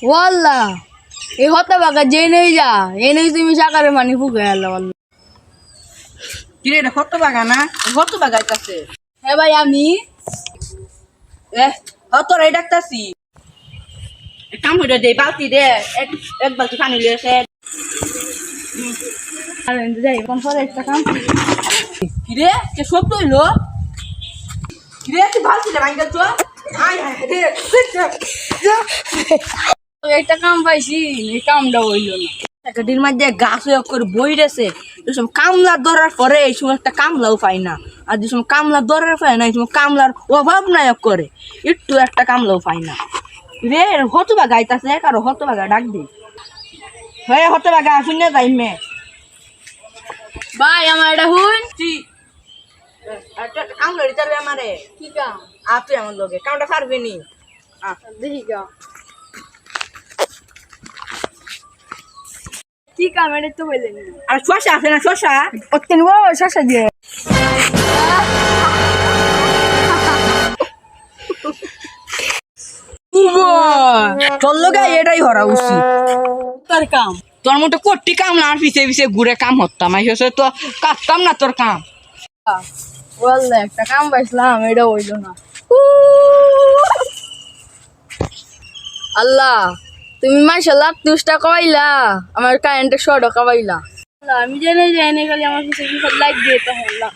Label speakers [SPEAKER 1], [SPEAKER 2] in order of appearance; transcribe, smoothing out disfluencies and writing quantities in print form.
[SPEAKER 1] ওয়াল্লাহ এই হতে বাগা যে নেই যা এই নেই তুমি সাকারে মানি ফুকে আল্লাহ আল্লাহ।
[SPEAKER 2] কিরে এটা কত বাগা না কত বাগাইতাছে
[SPEAKER 1] হ্যাঁ ভাই আমি
[SPEAKER 2] তোর এই ডাকতাছি কাম হইটা দে বালতি দে এক বালতি পানি লিয়েছে
[SPEAKER 1] আর যাই কোন পরে একটা কাম
[SPEAKER 2] কিরে কে সব হইলো কিরে তুই বালতি দে ভাঙ্গা তো আয় রে
[SPEAKER 1] একটা কাম পাইছি এই কামটা হইল না।
[SPEAKER 2] একদিন মধ্যে গাছ করে বই রেছে এই সময় কামলার ধরার পরে এই সময় একটা কামলাও পাই না আর যে সময় কামলার ধরার পায় না এই সময় কামলার অভাব নায়ক করে একটু একটা কামলাও পাই না রে হতবা গাইতাছে কারো হতবাগা ডাক দি হয়ে হতবাগা শুনে যাই মে
[SPEAKER 1] ভাই আমার এটা হুন
[SPEAKER 2] কামলা দিতে আমারে
[SPEAKER 1] কি কাম
[SPEAKER 2] তুই আমার লগে কামটা পারবি নি
[SPEAKER 1] দেখি কাম কি কাম এটা তো বললেন
[SPEAKER 2] আর শশা আছে না শশা
[SPEAKER 1] অত্যেন ও শাসা দিয়ে
[SPEAKER 2] তোর লগে এটাই হরা উচিত
[SPEAKER 1] তোর কাম
[SPEAKER 2] তোর মতো কোটি কাম না আর পিছে পিছে ঘুরে কাম হতাম হচ্ছে তো কাটতাম না তোর কাম
[SPEAKER 1] বললে একটা কাম পাইছিলাম এটা হইল না। আল্লাহ তুমি মাশাআল্লাহ 30 টাকা পাইলা আমার কারেন্টে 100 টাকা পাইলা আমি জেনে খালি আমার কিছু লাইট দিয়ে তো হল্লা